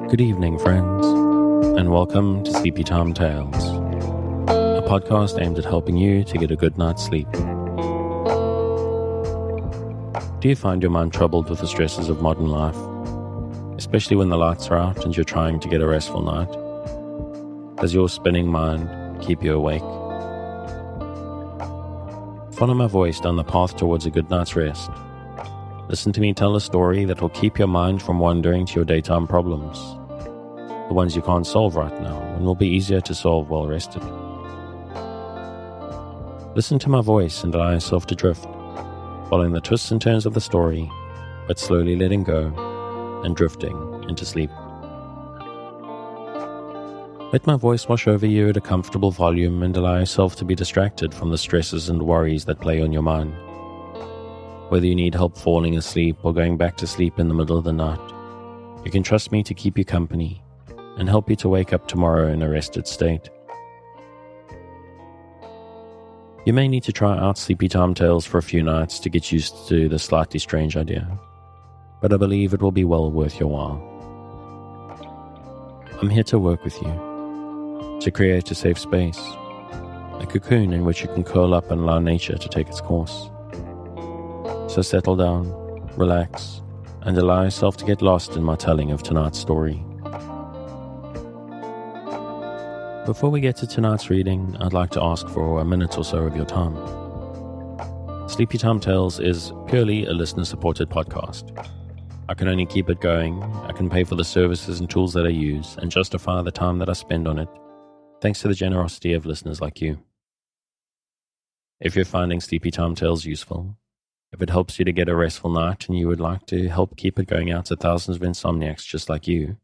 Good evening, friends, and welcome to Sleepy-Time Tales, a podcast aimed at helping you to get a good night's sleep. Do you find your mind troubled with the stresses of modern life, especially when the lights are out and you're trying to get a restful night? Does your spinning mind keep you awake? Follow my voice down the path towards a good night's rest. Listen to me tell a story that will keep your mind from wandering to your daytime problems, the ones you can't solve right now and will be easier to solve while rested. Listen to my voice and allow yourself to drift, following the twists and turns of the story, but slowly letting go and drifting into sleep. Let my voice wash over you at a comfortable volume and allow yourself to be distracted from the stresses and worries that play on your mind. Whether you need help falling asleep or going back to sleep in the middle of the night, you can trust me to keep you company and help you to wake up tomorrow in a rested state. You may need to try out Sleepy-Time Tales for a few nights to get used to the slightly strange idea, but I believe it will be well worth your while. I'm here to work with you, to create a safe space, a cocoon in which you can curl up and allow nature to take its course. So settle down, relax, and allow yourself to get lost in my telling of tonight's story. Before we get to tonight's reading, I'd like to ask for a minute or so of your time. Sleepy-Time Tales is purely a listener-supported podcast. I can only keep it going, I can pay for the services and tools that I use, and justify the time that I spend on it, thanks to the generosity of listeners like you. If you're finding Sleepy-Time Tales useful, if it helps you to get a restful night and you would like to help keep it going out to thousands of insomniacs just like you,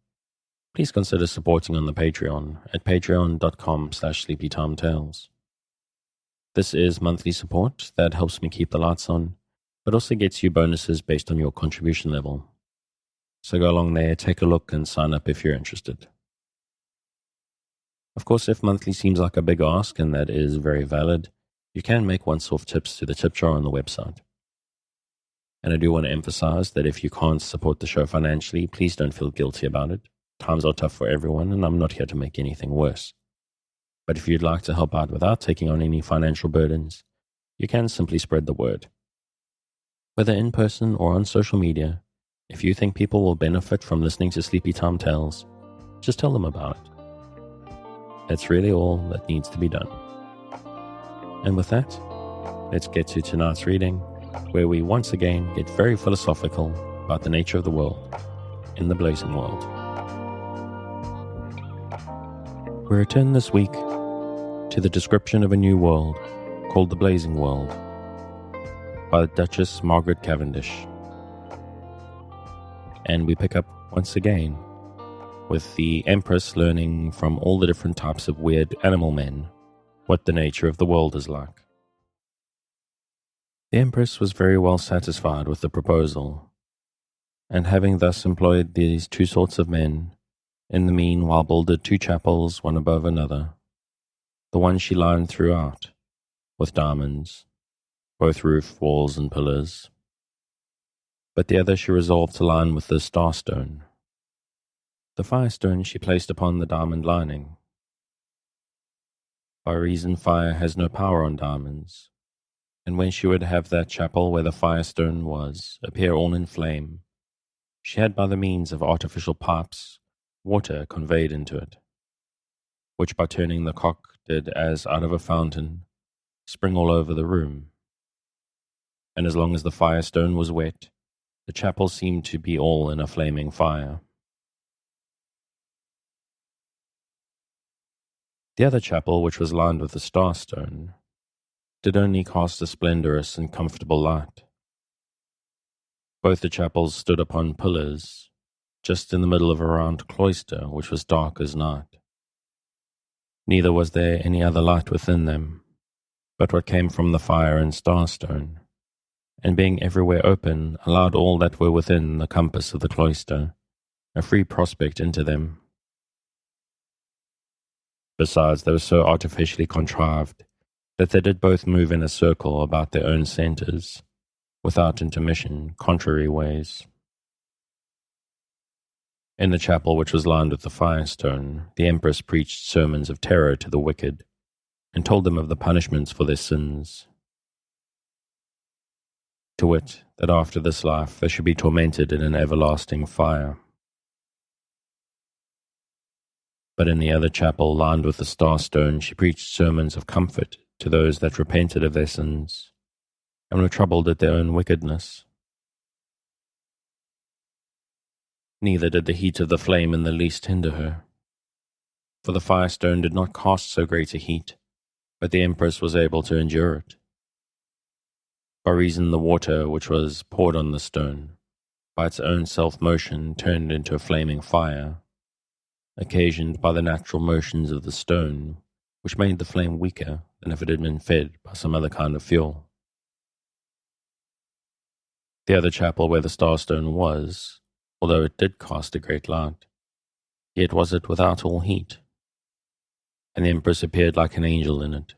please consider supporting on the Patreon at patreon.com/sleepytimetales. This is monthly support that helps me keep the lights on, but also gets you bonuses based on your contribution level. So go along there, take a look, and sign up if you're interested. Of course, if monthly seems like a big ask, and that is very valid, you can make once-off tips to the tip jar on the website. And I do want to emphasize that if you can't support the show financially, please don't feel guilty about it. Times are tough for everyone, and I'm not here to make anything worse. But if you'd like to help out without taking on any financial burdens, you can simply spread the word. Whether in person or on social media, if you think people will benefit from listening to Sleepy-Time Tales, just tell them about it. That's really all that needs to be done. And with that, let's get to tonight's reading, where we once again get very philosophical about the nature of the world in the blazing world. We return this week to the description of a new world called the Blazing World by Duchess Margaret Cavendish. And we pick up once again with the Empress learning from all the different types of weird animal men what the nature of the world is like. The Empress was very well satisfied with the proposal, and having thus employed these two sorts of men, in the meanwhile builded two chapels, one above another. The one she lined throughout with diamonds, both roof, walls, and pillars, but the other she resolved to line with the starstone. The firestone she placed upon the diamond lining. By reason fire has no power on diamonds, and when she would have that chapel where the firestone was appear all in flame, she had by the means of artificial pipes water conveyed into it, which by turning the cock did as out of a fountain spring all over the room. And as long as the firestone was wet, the chapel seemed to be all in a flaming fire. The other chapel, which was lined with the starstone, did only cast a splendorous and comfortable light. Both the chapels stood upon pillars, just in the middle of a round cloister which was dark as night. Neither was there any other light within them, but what came from the fire and starstone, and being everywhere open, allowed all that were within the compass of the cloister a free prospect into them. Besides, they were so artificially contrived that they did both move in a circle about their own centres, without intermission, contrary ways. In the chapel, which was lined with the firestone, the Empress preached sermons of terror to the wicked and told them of the punishments for their sins. To wit, that after this life they should be tormented in an everlasting fire. But in the other chapel, lined with the starstone, she preached sermons of comfort to those that repented of their sins and were troubled at their own wickedness. Neither did the heat of the flame in the least hinder her, for the firestone did not cast so great a heat, but the Empress was able to endure it. By reason the water which was poured on the stone, by its own self-motion turned into a flaming fire, occasioned by the natural motions of the stone, which made the flame weaker than if it had been fed by some other kind of fuel. The other chapel where the starstone was, although it did cast a great light, yet was it without all heat, and the Empress appeared like an angel in it.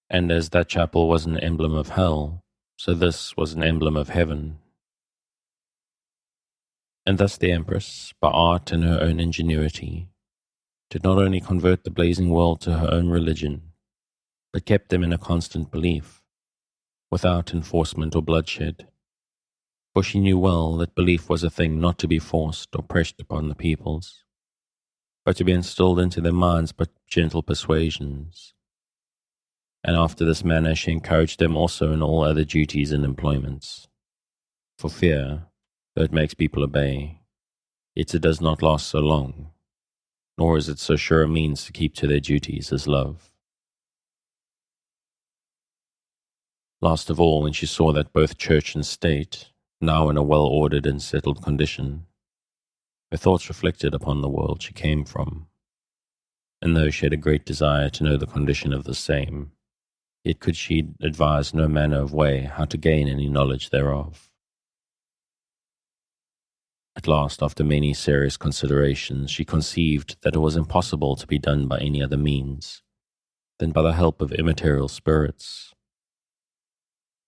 And as that chapel was an emblem of hell, so this was an emblem of heaven. And thus the Empress, by art and her own ingenuity, did not only convert the blazing world to her own religion, but kept them in a constant belief, without enforcement or bloodshed. For she knew well that belief was a thing not to be forced or pressed upon the peoples, but to be instilled into their minds by gentle persuasions. And after this manner she encouraged them also in all other duties and employments. For fear, though it makes people obey, yet it does not last so long, nor is it so sure a means to keep to their duties as love. Last of all, when she saw that both church and state, now in a well-ordered and settled condition, her thoughts reflected upon the world she came from, and though she had a great desire to know the condition of the same, yet could she advise no manner of way how to gain any knowledge thereof. At last, after many serious considerations, she conceived that it was impossible to be done by any other means than by the help of immaterial spirits.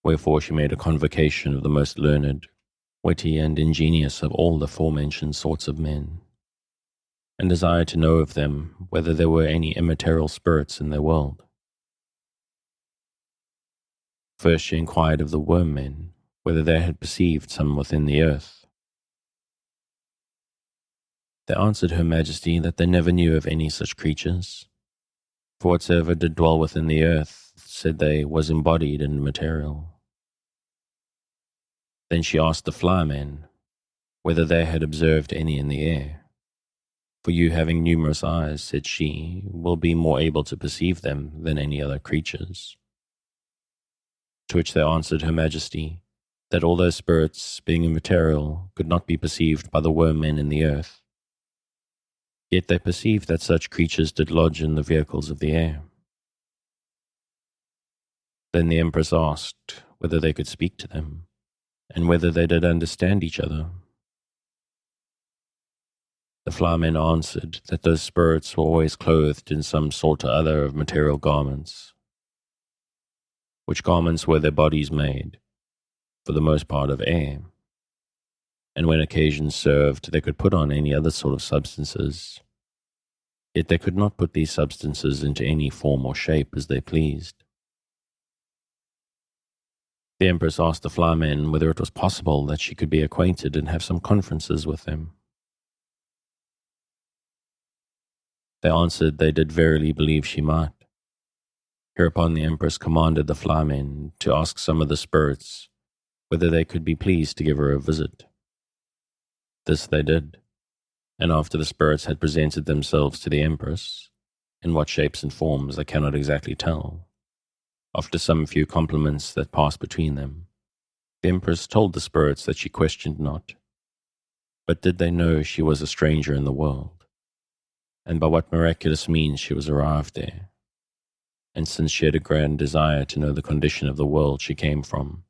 Wherefore she made a convocation of the most learned, witty, and ingenious of all the forementioned sorts of men, and desired to know of them whether there were any immaterial spirits in their world. First she inquired of the worm-men whether they had perceived some within the earth. They answered her Majesty that they never knew of any such creatures, for whatsoever did dwell within the earth, said they, was embodied in material. Then she asked the flymen whether they had observed any in the air. For you, having numerous eyes, said she, will be more able to perceive them than any other creatures. To which they answered her Majesty that all those spirits, being immaterial, could not be perceived by the worm-men in the earth. Yet they perceived that such creatures did lodge in the vehicles of the air. Then the Empress asked whether they could speak to them, and whether they did understand each other. The flymen answered that those spirits were always clothed in some sort or other of material garments, which garments were their bodies made, for the most part of air, and when occasion served, they could put on any other sort of substances, yet they could not put these substances into any form or shape as they pleased. The Empress asked the flymen whether it was possible that she could be acquainted and have some conferences with them. They answered they did verily believe she might. Hereupon the Empress commanded the flymen to ask some of the spirits whether they could be pleased to give her a visit. This they did, and after the spirits had presented themselves to the Empress, in what shapes and forms I cannot exactly tell, after some few compliments that passed between them, the Empress told the spirits that she questioned not, but did they know she was a stranger in the world, and by what miraculous means she was arrived there, and since she had a grand desire to know the condition of the world she came from,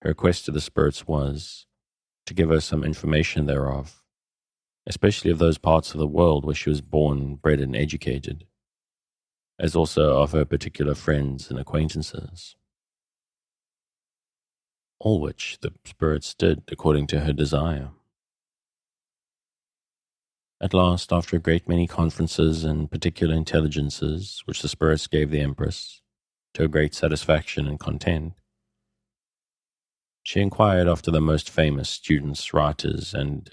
her request to the spirits was to give her some information thereof, especially of those parts of the world where she was born, bred, and educated, as also of her particular friends and acquaintances. All which the spirits did according to her desire. At last, after a great many conferences and particular intelligences, which the spirits gave the Empress, to her great satisfaction and content, she inquired after the most famous students, writers, and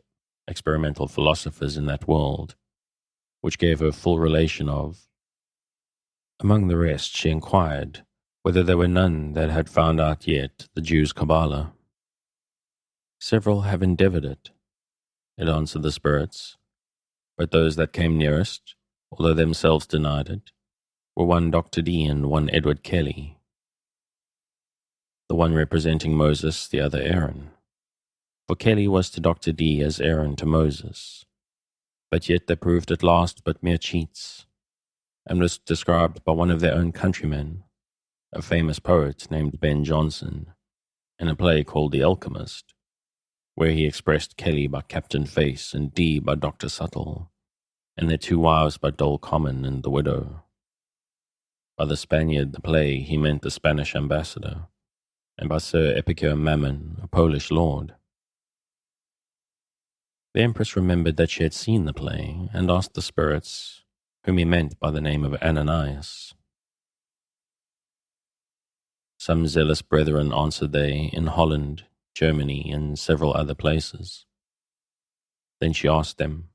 experimental philosophers in that world, which gave her full relation of. Among the rest, she inquired whether there were none that had found out yet the Jews' Kabbalah. Several have endeavored it answered the spirits, but those that came nearest, although themselves denied it, were one Dr. D and one Edward Kelly, the one representing Moses, the other Aaron. For Kelly was to Dr. D as Aaron to Moses, but yet they proved at last but mere cheats, and was described by one of their own countrymen, a famous poet named Ben Jonson, in a play called The Alchemist, where he expressed Kelly by Captain Face and D by Dr. Subtle, and their two wives by Dol Common and the widow. By the Spaniard, the play, he meant the Spanish ambassador, and by Sir Epicure Mammon, a Polish lord. The Empress remembered that she had seen the play, and asked the spirits, whom he meant by the name of Ananias. Some zealous brethren, answered they, in Holland, Germany, and several other places. Then she asked them,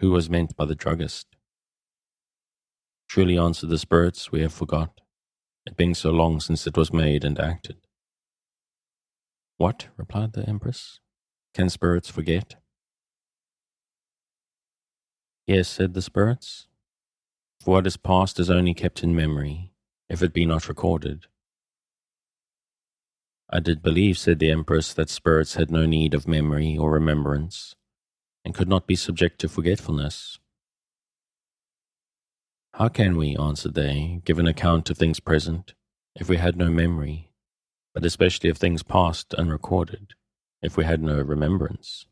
who was meant by the druggist? Truly, answered the spirits, we have forgot, it being so long since it was made and acted. What? Replied the Empress. Can spirits forget? Yes, said the spirits, for what is past is only kept in memory, if it be not recorded. I did believe, said the Empress, that spirits had no need of memory or remembrance, and could not be subject to forgetfulness. How can we, answered they, give an account of things present, if we had no memory, but especially of things past unrecorded, if we had no remembrance?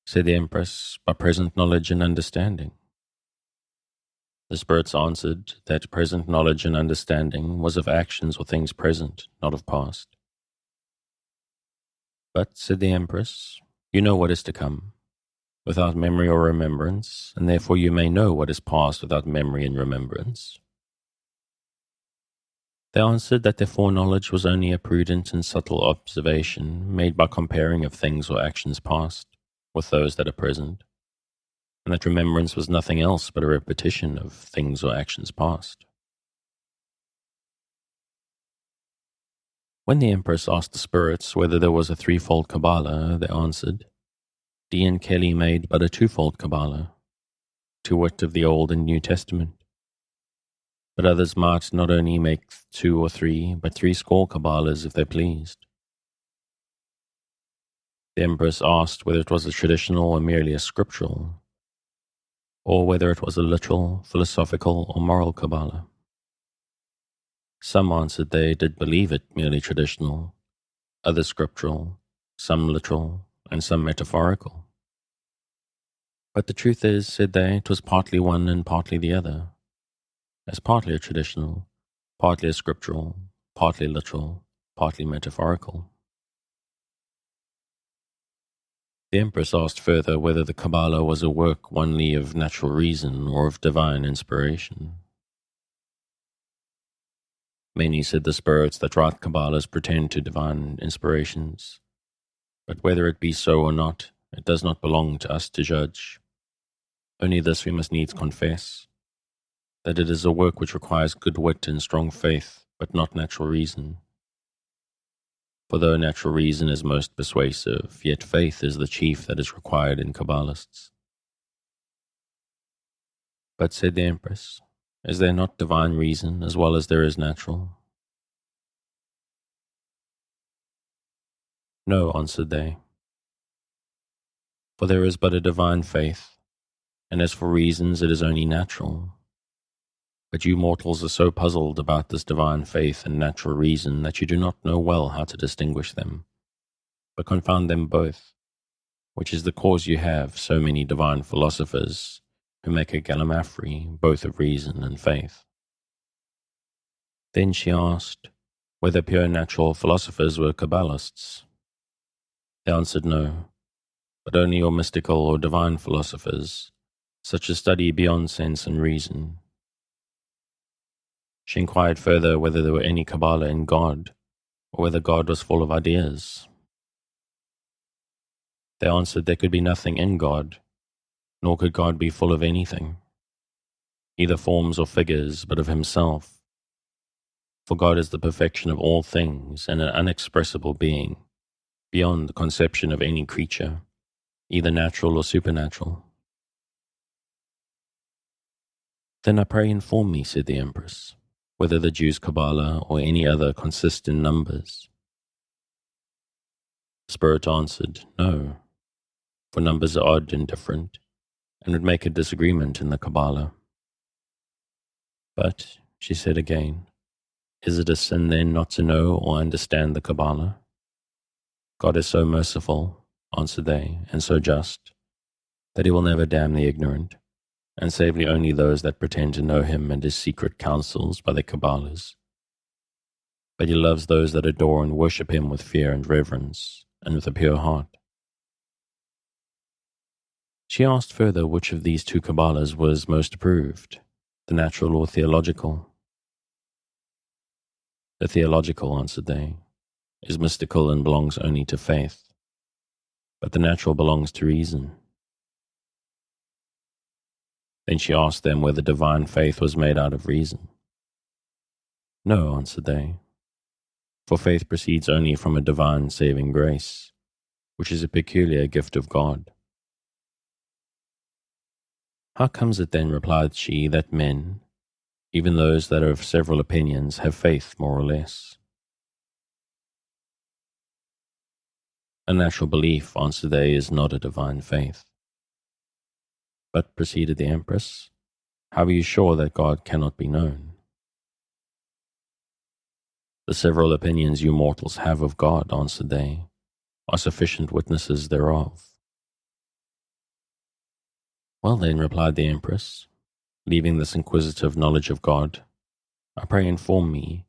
Said the Empress, by present knowledge and understanding. The spirits answered that present knowledge and understanding was of actions or things present, not of past. But, said the Empress, you know what is to come, without memory or remembrance, and therefore you may know what is past without memory and remembrance. They answered that their foreknowledge was only a prudent and subtle observation made by comparing of things or actions past with those that are present, and that remembrance was nothing else but a repetition of things or actions past. When the Empress asked the spirits whether there was a threefold Kabbalah, they answered, D and Kelly made but a twofold Kabbalah, to wit of the Old and New Testament. But others might not only make 2 or 3, but 60 Kabbahas if they pleased. The Empress asked whether it was a traditional or merely a scriptural, or whether it was a literal, philosophical, or moral Kabbalah. Some answered they did believe it merely traditional, others scriptural, some literal, and some metaphorical. But the truth is, said they, it was partly one and partly the other, as partly a traditional, partly a scriptural, partly literal, partly metaphorical. The Empress asked further whether the Kabbalah was a work only of natural reason or of divine inspiration. Many, said the spirits, that write Kabbahas pretend to divine inspirations, but whether it be so or not, it does not belong to us to judge. Only this we must needs confess, that it is a work which requires good wit and strong faith, but not natural reason. For though natural reason is most persuasive, yet faith is the chief that is required in Kabbalists. But, said the Empress, is there not divine reason as well as there is natural? No, answered they, for there is but a divine faith, and as for reasons it is only natural. But you mortals are so puzzled about this divine faith and natural reason that you do not know well how to distinguish them, but confound them both, which is the cause you have so many divine philosophers who make a gallimaufry both of reason and faith. Then she asked whether pure natural philosophers were Kabbalists. They answered no, but only your mystical or divine philosophers, such as study beyond sense and reason. She inquired further whether there were any Kabbalah in God, or whether God was full of ideas. They answered there could be nothing in God, nor could God be full of anything, either forms or figures, but of himself. For God is the perfection of all things and an unexpressible being, beyond the conception of any creature, either natural or supernatural. Then I pray inform me, said the Empress, whether the Jews' Kabbalah or any other consist in numbers. The Spirit answered, no, for numbers are odd and different, and would make a disagreement in the Kabbalah. But, she said again, is it a sin then not to know or understand the Kabbalah? God is so merciful, answered they, and so just, that he will never damn the ignorant, and save only those that pretend to know him and his secret counsels by their Kabbahas. But he loves those that adore and worship him with fear and reverence, and with a pure heart. She asked further which of these two Kabbahas was most approved, the natural or theological. The theological, answered they, is mystical and belongs only to faith, but the natural belongs to reason. Then she asked them whether divine faith was made out of reason. No, answered they, for faith proceeds only from a divine saving grace, which is a peculiar gift of God. How comes it then, replied she, that men, even those that are of several opinions, have faith more or less? A natural belief, answered they, is not a divine faith. But, proceeded the Empress, how are you sure that God cannot be known? The several opinions you mortals have of God, answered they, are sufficient witnesses thereof. Well then, replied the Empress, leaving this inquisitive knowledge of God, I pray inform me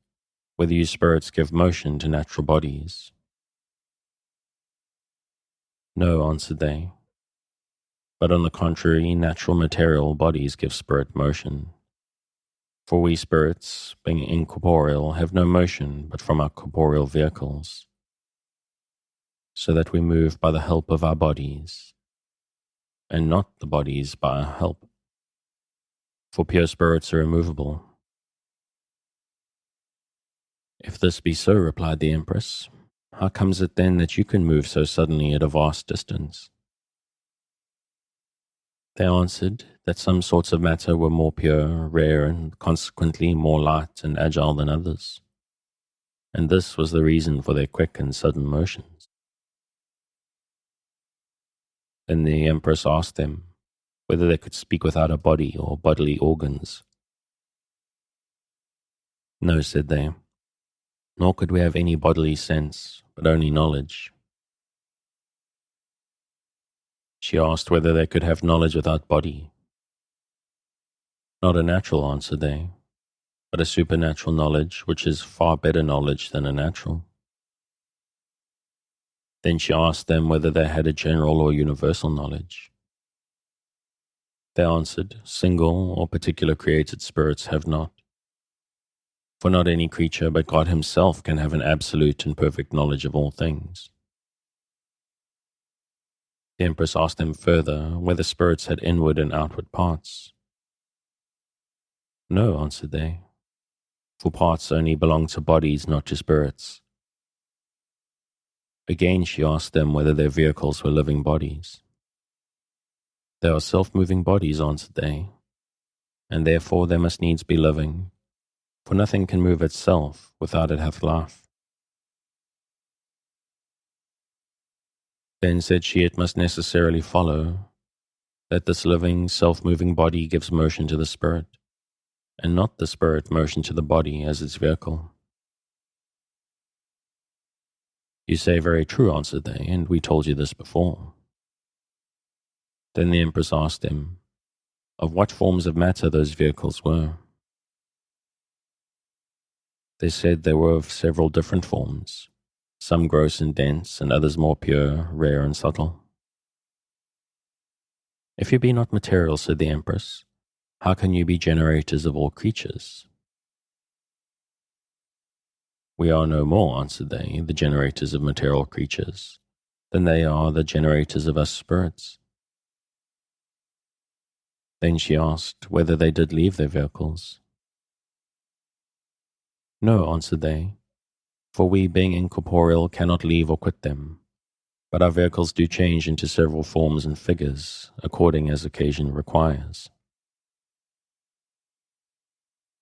whether you spirits give motion to natural bodies. No, answered they, but on the contrary, natural material bodies give spirit motion. For we spirits, being incorporeal, have no motion but from our corporeal vehicles, so that we move by the help of our bodies, and not the bodies by our help. For pure spirits are immovable. If this be so, replied the Empress, how comes it then that you can move so suddenly at a vast distance? They answered that some sorts of matter were more pure, rare, and consequently more light and agile than others, and this was the reason for their quick and sudden motions. Then the Empress asked them whether they could speak without a body or bodily organs. No, said they, nor could we have any bodily sense, but only knowledge. She asked whether they could have knowledge without body. Not a natural, answered they, but a supernatural knowledge, which is far better knowledge than a natural. Then she asked them whether they had a general or universal knowledge. They answered, single or particular created spirits have not. For not any creature but God himself can have an absolute and perfect knowledge of all things. The Empress asked them further whether spirits had inward and outward parts. No, answered they, for parts only belong to bodies, not to spirits. Again she asked them whether their vehicles were living bodies. They are self-moving bodies, answered they, and therefore they must needs be living, for nothing can move itself without it hath life. Then said she, it must necessarily follow that this living, self-moving body gives motion to the spirit, and not the spirit motion to the body as its vehicle. You say very true, answered they, and we told you this before. Then the Empress asked them of what forms of matter those vehicles were. They said they were of several different forms, some gross and dense, and others more pure, rare, and subtle. If you be not material, said the Empress, how can you be generators of all creatures? We are no more, answered they, the generators of material creatures, than they are the generators of us spirits. Then she asked whether they did leave their vehicles. No, answered they, for we, being incorporeal, cannot leave or quit them, but our vehicles do change into several forms and figures, according as occasion requires.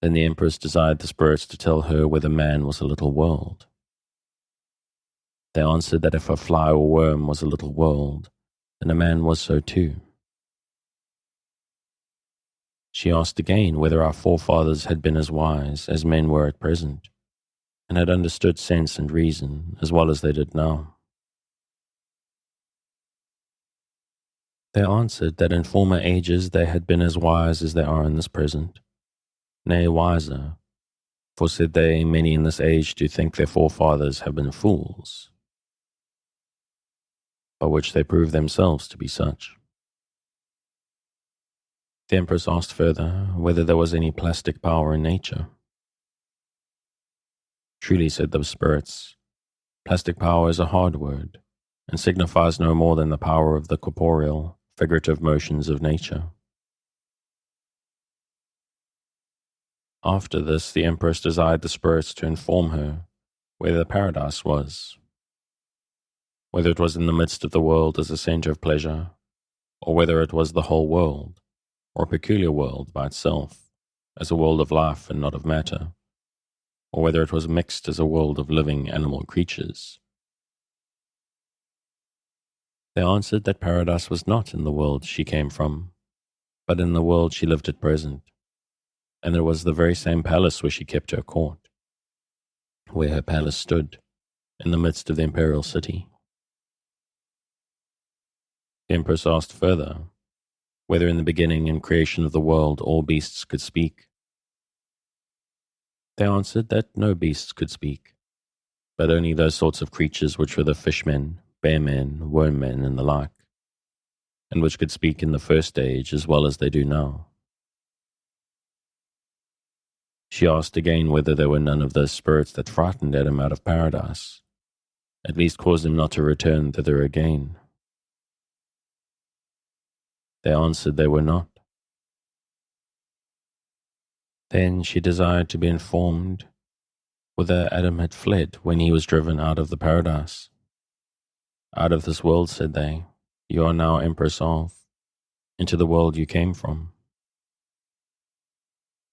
Then the Empress desired the spirits to tell her whether man was a little world. They answered that if a fly or worm was a little world, then a man was so too. She asked again whether our forefathers had been as wise as men were at present, and had understood sense and reason as well as they did now. They answered that in former ages they had been as wise as they are in this present, nay, wiser, for, said they, many in this age do think their forefathers have been fools, by which they prove themselves to be such. The Empress asked further whether there was any plastic power in nature. Truly, said the spirits, plastic power is a hard word, and signifies no more than the power of the corporeal, figurative motions of nature. After this, the Empress desired the spirits to inform her where the paradise was, whether it was in the midst of the world as a center of pleasure, or whether it was the whole world, or a peculiar world by itself, as a world of life and not of matter, or whether it was mixed as a world of living animal creatures. They answered that paradise was not in the world she came from, but in the world she lived at present, and it was the very same palace where she kept her court, where her palace stood, in the midst of the imperial city. The Empress asked further whether in the beginning and creation of the world all beasts could speak. They answered that no beasts could speak, but only those sorts of creatures which were the fishmen, bearmen, wormmen, and the like, and which could speak in the first age as well as they do now. She asked again whether there were none of those spirits that frightened Adam out of paradise, at least caused him not to return thither again. They answered they were not. Then she desired to be informed whither Adam had fled when he was driven out of the paradise. Out of this world, said they, you are now Empress of, into the world you came from.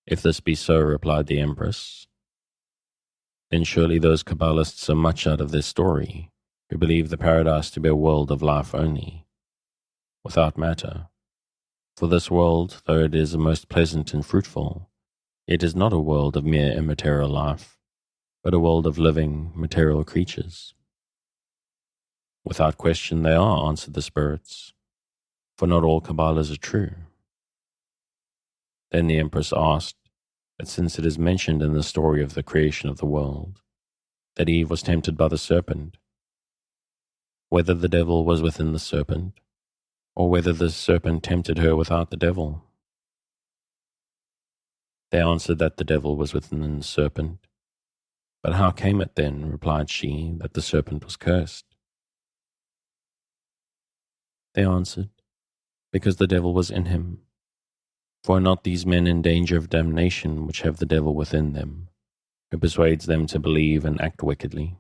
If this be so, replied the Empress, then surely those Kabbalists are much out of their story, who believe the paradise to be a world of life only, without matter. For this world, though it is most pleasant and fruitful, it is not a world of mere immaterial life, but a world of living, material creatures. Without question they are, answered the spirits, for not all Kabbalas are true. Then the Empress asked that since it is mentioned in the story of the creation of the world, that Eve was tempted by the serpent, whether the devil was within the serpent, or whether the serpent tempted her without the devil. They answered that the devil was within the serpent. But how came it then, replied she, that the serpent was cursed? They answered, because the devil was in him. For are not these men in danger of damnation which have the devil within them, who persuades them to believe and act wickedly?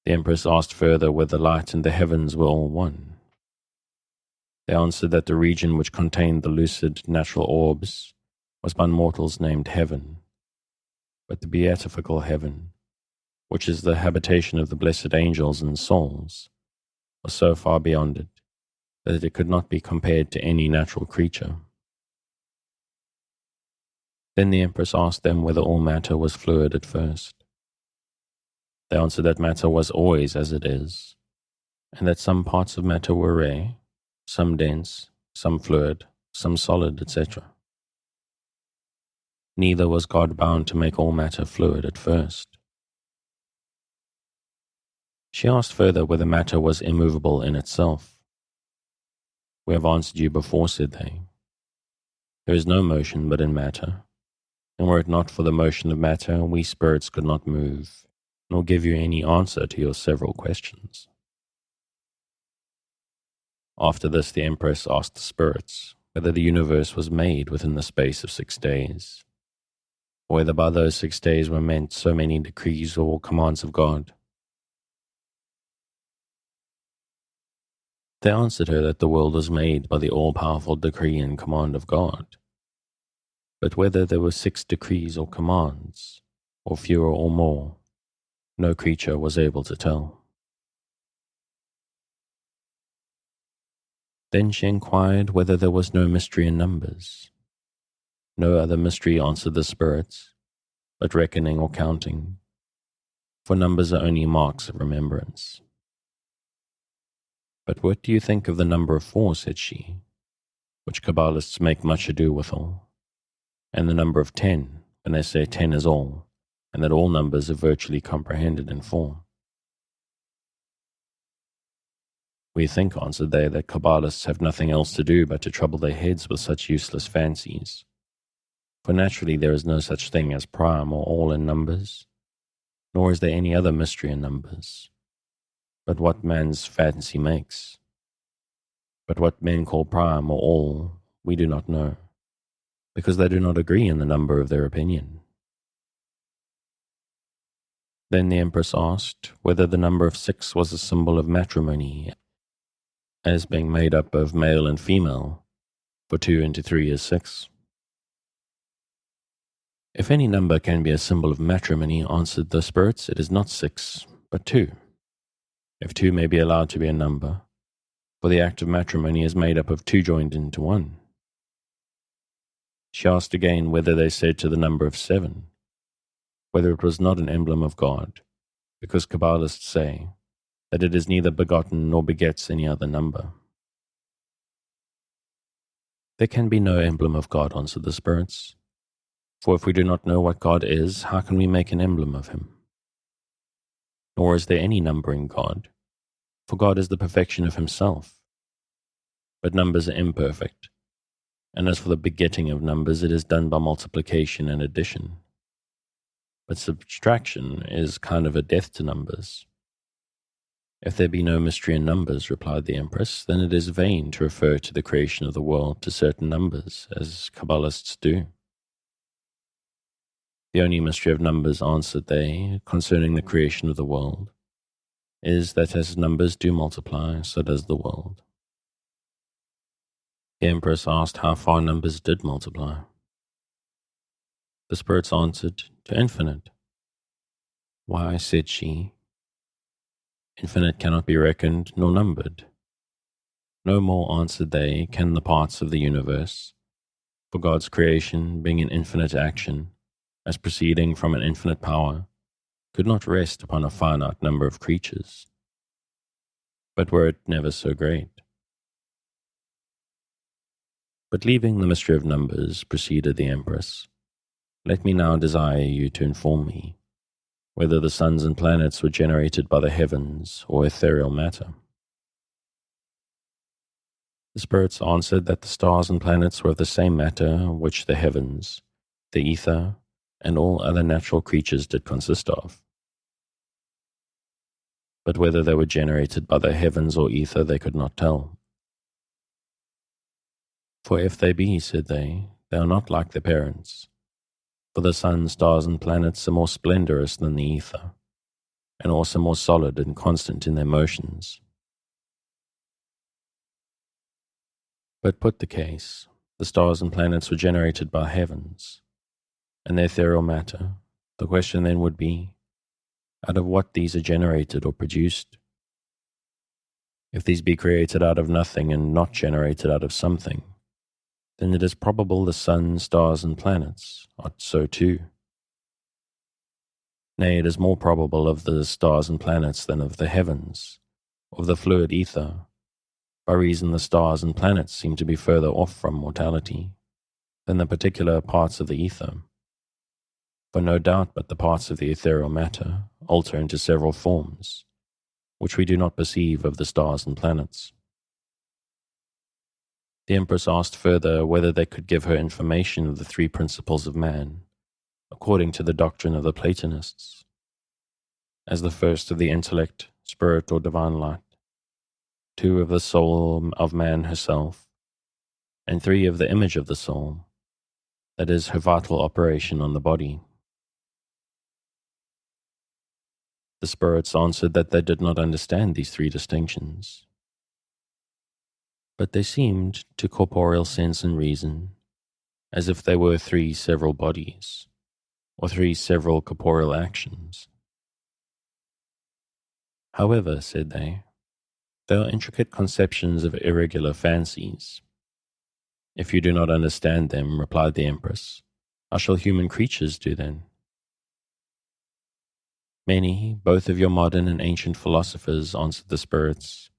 The Empress asked further whether the light and the heavens were all one. They answered that the region which contained the lucid natural orbs was by mortals named heaven, but the beatifical heaven, which is the habitation of the blessed angels and souls, was so far beyond it that it could not be compared to any natural creature. Then the Empress asked them whether all matter was fluid at first. They answered that matter was always as it is, and that some parts of matter were rare, some dense, some fluid, some solid, etc. Neither was God bound to make all matter fluid at first. She asked further whether matter was immovable in itself. We have answered you before, said they. There is no motion but in matter, and were it not for the motion of matter, we spirits could not move, nor give you any answer to your several questions. After this, the Empress asked the spirits whether the universe was made within the space of 6 days, or whether by those 6 days were meant so many decrees or commands of God. They answered her that the world was made by the all-powerful decree and command of God, but whether there were 6 decrees or commands, or fewer or more, no creature was able to tell. Then she inquired whether there was no mystery in numbers. No other mystery, answered the spirits, but reckoning or counting, for numbers are only marks of remembrance. But what do you think of the number of 4, said she, which Kabbalists make much ado withal, and the number of 10, when they say 10 is all, and that all numbers are virtually comprehended in 4? We think, answered they, that Kabbalists have nothing else to do but to trouble their heads with such useless fancies. For naturally there is no such thing as prime or all in numbers, nor is there any other mystery in numbers, but what man's fancy makes. But what men call prime or all, we do not know, because they do not agree in the number of their opinion. Then the Empress asked whether the number of 6 was a symbol of matrimony, as being made up of male and female, for 2 into 3 is 6. If any number can be a symbol of matrimony, answered the spirits, it is not 6, but 2. If 2 may be allowed to be a number, for the act of matrimony is made up of 2 joined into 1. She asked again whether they said to the number of 7, whether it was not an emblem of God, because Kabbalists say that it is neither begotten nor begets any other number. There can be no emblem of God, answered the spirits, for if we do not know what God is, how can we make an emblem of him? Nor is there any number in God, for God is the perfection of himself. But numbers are imperfect, and as for the begetting of numbers, it is done by multiplication and addition. But subtraction is kind of a death to numbers. If there be no mystery in numbers, replied the Empress, then it is vain to refer to the creation of the world to certain numbers, as Kabbalists do. The only mystery of numbers, answered they, concerning the creation of the world, is that as numbers do multiply, so does the world. The Empress asked how far numbers did multiply. The spirits answered, to infinite. Why, said she, infinite cannot be reckoned nor numbered. No more, answered they, can the parts of the universe, for God's creation, being an infinite action, as proceeding from an infinite power, could not rest upon a finite number of creatures, but were it never so great. But leaving the mystery of numbers, proceeded the Empress, let me now desire you to inform me whether the suns and planets were generated by the heavens or ethereal matter. The spirits answered that the stars and planets were of the same matter which the heavens, the ether, and all other natural creatures did consist of. But whether they were generated by the heavens or ether they could not tell. For if they be, said they are not like their parents. For the sun, stars, and planets are more splendorous than the ether, and also more solid and constant in their motions. But put the case, the stars and planets were generated by heavens, and their ethereal matter, the question then would be, out of what these are generated or produced? If these be created out of nothing and not generated out of something, then it is probable the sun, stars, and planets are so too. Nay, it is more probable of the stars and planets than of the heavens, of the fluid ether, by reason the stars and planets seem to be further off from mortality than the particular parts of the ether. For no doubt but the parts of the ethereal matter alter into several forms, which we do not perceive of the stars and planets. The Empress asked further whether they could give her information of the three principles of man, according to the doctrine of the Platonists, as the first of the intellect, spirit, or divine light, two of the soul of man herself, and three of the image of the soul, that is, her vital operation on the body. The spirits answered that they did not understand these three distinctions, but they seemed to corporeal sense and reason as if they were three several bodies, or three several corporeal actions. However, said they are intricate conceptions of irregular fancies. If you do not understand them, replied the Empress, how shall human creatures do then? Many, both of your modern and ancient philosophers, answered the spirits,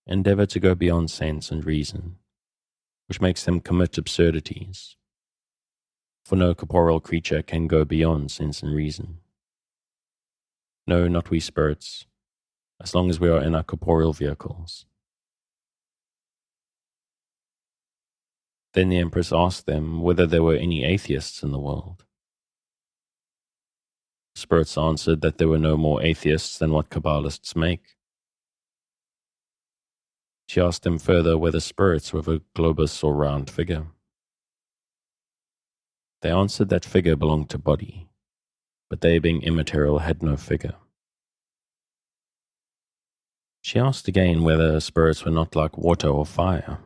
endeavor to go beyond sense and reason, which makes them commit absurdities. For no corporeal creature can go beyond sense and reason. No, not we spirits, as long as we are in our corporeal vehicles. Then the Empress asked them whether there were any atheists in the world. The spirits answered that there were no more atheists than what Kabbalists make. She asked them further whether spirits were of a globous or round figure. They answered that figure belonged to body, but they being immaterial had no figure. She asked again whether spirits were not like water or fire.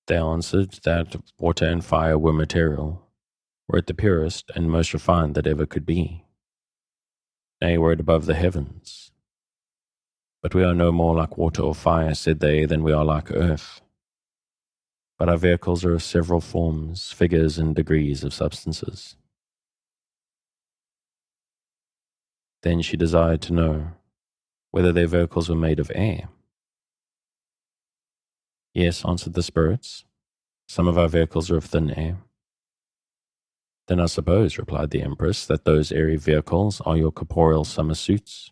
They answered that water and fire were material, were at the purest and most refined that ever could be. Nay, were it above the heavens. But we are no more like water or fire, said they, than we are like earth. But our vehicles are of several forms, figures, and degrees of substances. Then she desired to know whether their vehicles were made of air. Yes, answered the spirits, some of our vehicles are of thin air. Then I suppose, replied the Empress, that those airy vehicles are your corporeal summer suits.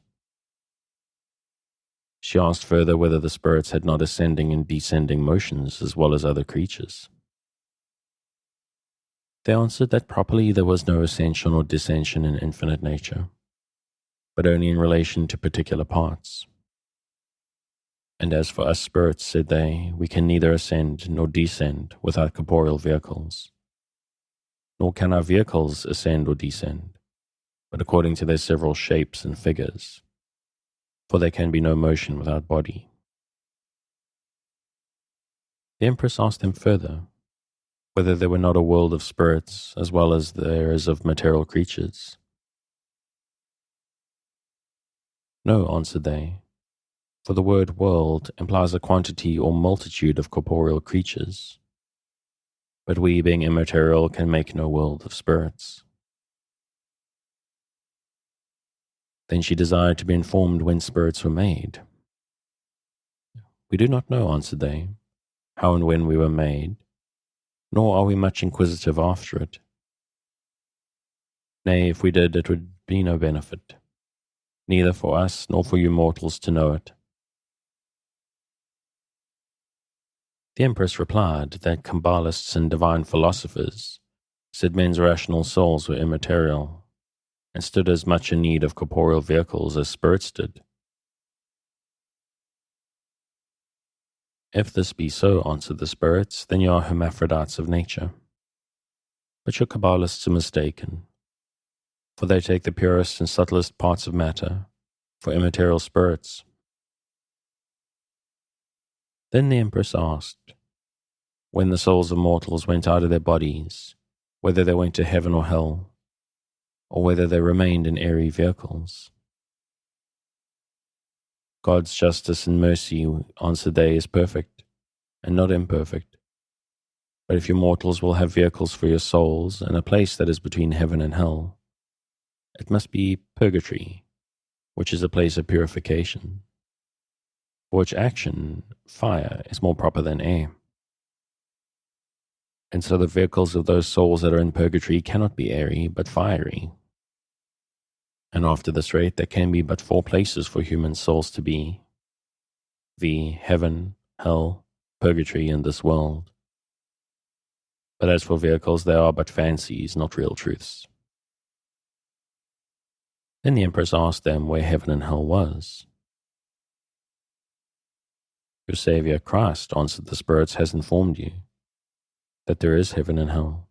She asked further whether the spirits had not ascending and descending motions as well as other creatures. They answered that properly there was no ascension or descension in infinite nature, but only in relation to particular parts. And as for us spirits, said they, we can neither ascend nor descend without corporeal vehicles. Nor can our vehicles ascend or descend, but according to their several shapes and figures, for there can be no motion without body. The Empress asked them further whether there were not a world of spirits as well as there is of material creatures. No, answered they, for the word world implies a quantity or multitude of corporeal creatures. But we, being immaterial, can make no world of spirits. Then she desired to be informed when spirits were made. We do not know, answered they, how and when we were made, nor are we much inquisitive after it. Nay, if we did, it would be no benefit, neither for us nor for you mortals to know it. The Empress replied that Kabbalists and divine philosophers said men's rational souls were immaterial, and stood as much in need of corporeal vehicles as spirits did. If this be so, answered the spirits, then you are hermaphrodites of nature. But your Kabbalists are mistaken, for they take the purest and subtlest parts of matter for immaterial spirits. Then the Empress asked, when the souls of mortals went out of their bodies, whether they went to heaven or hell, or whether they remained in airy vehicles. God's justice and mercy, answered they, is perfect, and not imperfect. But if you mortals will have vehicles for your souls, and a place that is between heaven and hell, it must be purgatory, which is a place of purification, for which action fire is more proper than air. And so the vehicles of those souls that are in purgatory cannot be airy, but fiery. And after this rate, there can be but 4 places for human souls to be, viz., heaven, hell, purgatory in this world. But as for vehicles, they are but fancies, not real truths. Then the Empress asked them where heaven and hell was. Your Saviour Christ, answered the spirits, has informed you that there is heaven and hell,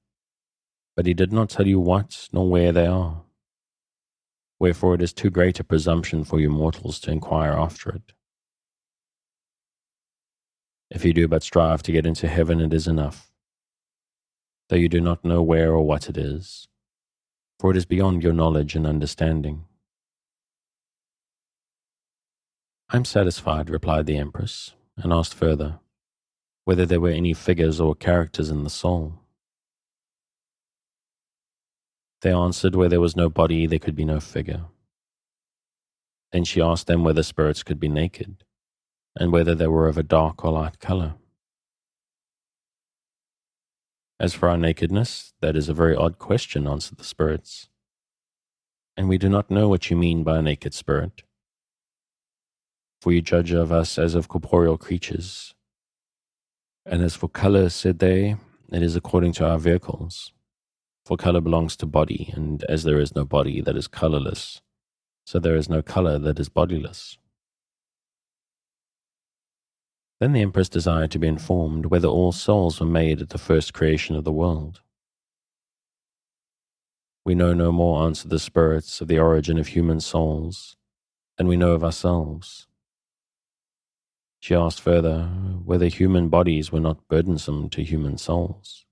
but he did not tell you what nor where they are. Wherefore it is too great a presumption for you mortals to inquire after it. If you do but strive to get into heaven, it is enough, though you do not know where or what it is, for it is beyond your knowledge and understanding. I am satisfied, replied the Empress, and asked further whether there were any figures or characters in the soul. They answered, where there was no body, there could be no figure. Then she asked them whether spirits could be naked, and whether they were of a dark or light color. As for our nakedness, that is a very odd question, answered the spirits, and we do not know what you mean by a naked spirit. For you judge of us as of corporeal creatures. And as for color, said they, it is according to our vehicles. For color belongs to body, and as there is no body that is colorless, so there is no color that is bodiless. Then the Empress desired to be informed whether all souls were made at the first creation of the world. We know no more, answered the spirits, of the origin of human souls than we know of ourselves. She asked further whether human bodies were not burdensome to human souls.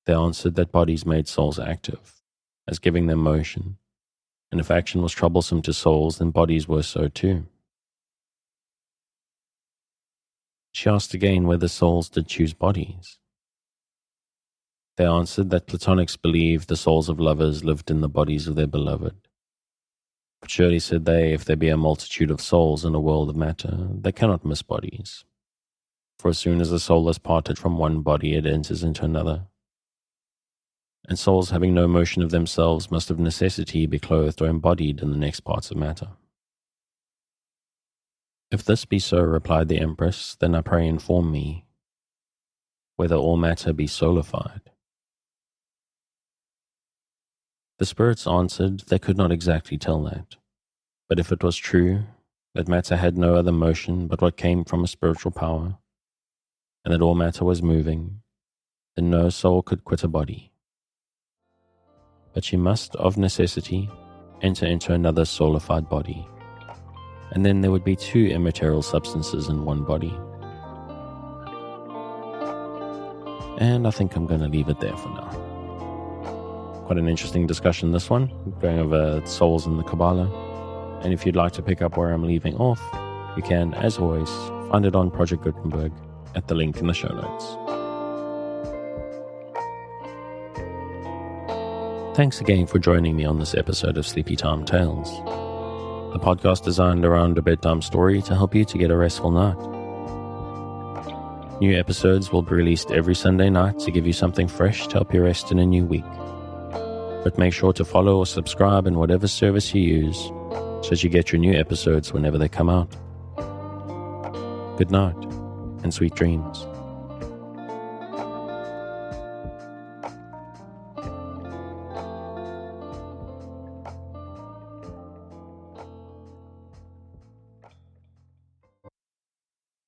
They answered that bodies made souls active, as giving them motion, and if action was troublesome to souls, then bodies were so too. She asked again whether souls did choose bodies. They answered that Platonics believed the souls of lovers lived in the bodies of their beloved. But surely, said they, if there be a multitude of souls in a world of matter, they cannot miss bodies. For as soon as a soul is parted from one body, it enters into another. And souls having no motion of themselves must of necessity be clothed or embodied in the next parts of matter. If this be so, replied the Empress, then I pray inform me whether all matter be soulified. The spirits answered they could not exactly tell that, but if it was true that matter had no other motion but what came from a spiritual power, and that all matter was moving, then no soul could quit a body. But she must, of necessity, enter into another soulified body, and then there would be two immaterial substances in one body. And I think I'm going to leave it there for now. Quite an interesting discussion, this one, going over souls in the Kabbalah. And if you'd like to pick up where I'm leaving off, you can, as always, find it on Project Gutenberg at the link in the show notes. Thanks again for joining me on this episode of Sleepy Time Tales, the podcast designed around a bedtime story to help you to get a restful night. New episodes will be released every Sunday night to give you something fresh to help you rest in a new week. But make sure to follow or subscribe in whatever service you use so that you get your new episodes whenever they come out. Good night and sweet dreams.